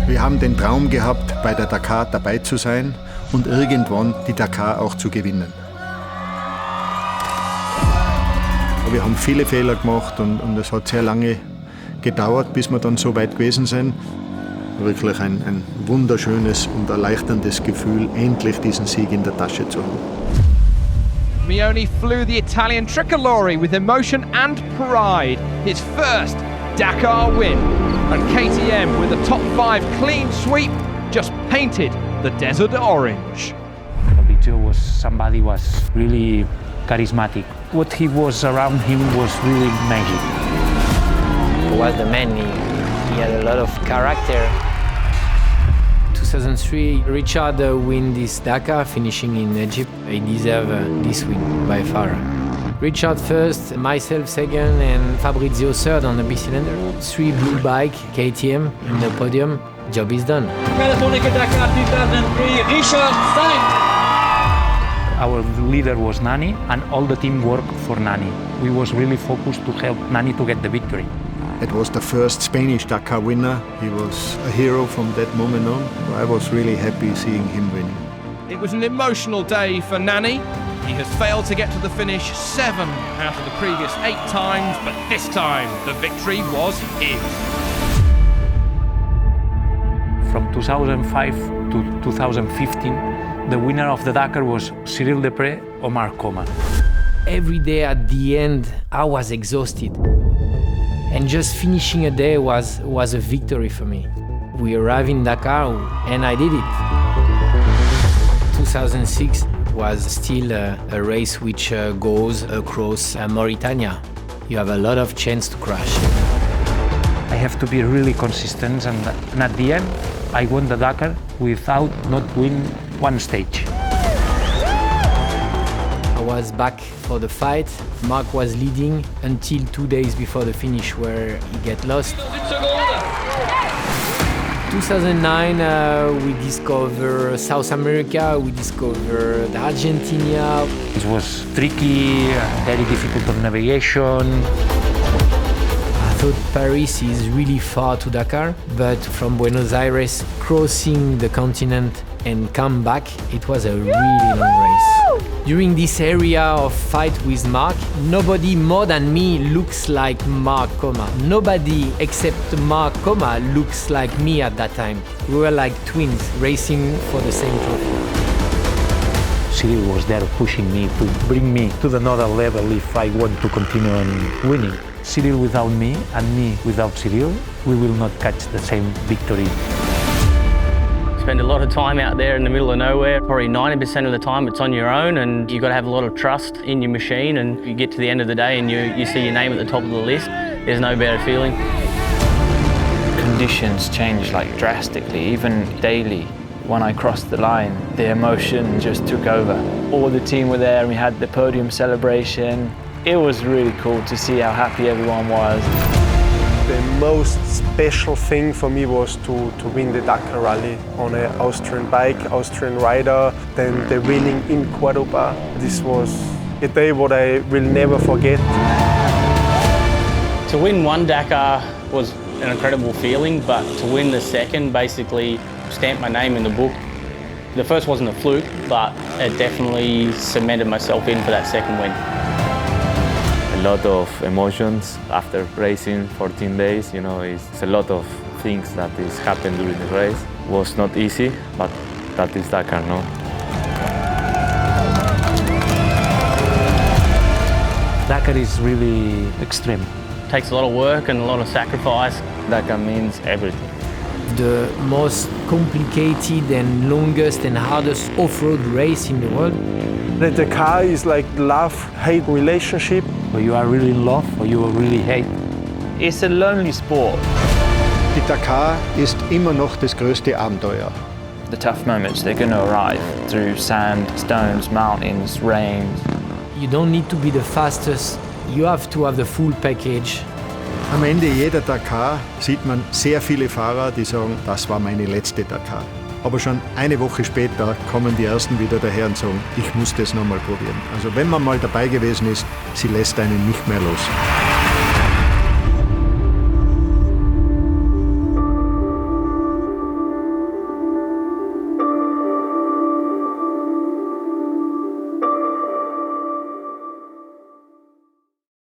Wir haben den Traum gehabt, bei der Dakar dabei zu sein und irgendwann die Dakar auch zu gewinnen. Wir haben viele Fehler gemacht und es hat sehr lange gedauert, bis wir dann so weit gewesen sind. Wirklich ein wunderschönes und erleichterndes Gefühl, endlich diesen Sieg in der Tasche zu haben. Mione flew the Italian tricolore with emotion and pride. His first Dakar win. And KTM, with a top 5 clean sweep, just painted the desert orange. Fabrizio was somebody was really charismatic. What he was around him was really magic. He was the man. He had a lot of character. 2003, Richard win this Dakar, finishing in Egypt. He deserved this win by far. Richard first, myself second, and Fabrizio third on the B-cylinder. 3 blue bike, KTM in the podium. Job is done. Dakar 2003, Richard Stein. Our leader was Nani, and all the team worked for Nani. We was really focused to help Nani to get the victory. It was the first Spanish Dakar winner. He was a hero from that moment on. I was really happy seeing him winning. It was an emotional day for Nani. He has failed to get to the finish 7 out of the previous 8 times, but this time the victory was his. From 2005 to 2015, the winner of the Dakar was Cyril Deprez or Marc Coma. Every day at the end, I was exhausted. And just finishing a day was a victory for me. We arrived in Dakar and I did it. 2006 was still a race which goes across Mauritania. You have a lot of chance to crash. I have to be really consistent, and at the end, I won the Dakar without not winning one stage. I was back for the fight. Marc was leading until 2 days before the finish, where he get lost. 2009, we discovered South America, we discovered Argentina. It was tricky, very difficult of navigation. I thought Paris is really far to Dakar, but from Buenos Aires, crossing the continent and come back, it was a really long race. During this area of fight with Marc, nobody more than me looks like Marc Coma. Nobody except Marc Coma looks like me at that time. We were like twins racing for the same trophy. Cyril was there pushing me to bring me to another level if I want to continue on winning. Cyril without me and me without Cyril, we will not catch the same victory. Spend a lot of time out there in the middle of nowhere. Probably 90% of the time it's on your own, and you've got to have a lot of trust in your machine, and you get to the end of the day and you see your name at the top of the list. There's no better feeling. Conditions change like drastically, even daily. When I crossed the line, the emotion just took over. All the team were there and we had the podium celebration. It was really cool to see how happy everyone was. The most special thing for me was to win the Dakar Rally on an Austrian bike, Austrian rider, then the winning in Cordoba. This was a day what I will never forget. To win one Dakar was an incredible feeling, but to win the second basically stamped my name in the book. The first wasn't a fluke, but it definitely cemented myself in for that second win. A lot of emotions after racing 14 days, you know, it's a lot of things that is happened during the race. It was not easy, but that is Dakar, no? Dakar is really extreme. It takes a lot of work and a lot of sacrifice. Dakar means everything. The most complicated and longest and hardest off-road race in the world. The Dakar is like love-hate relationship. Or you are really in love or you really hate. It's a lonely sport. Die Dakar ist immer noch das größte Abenteuer. The tough moments, they're going to arrive through sand, stones, mountains, rain. You don't need to be the fastest. You have to have the full package. Am Ende jeder Dakar sieht man sehr viele Fahrer, die sagen, das war meine letzte Dakar. Aber schon eine Woche später kommen die Ersten wieder daher und sagen, ich muss das nochmal probieren. Also wenn man mal dabei gewesen ist, sie lässt einen nicht mehr los.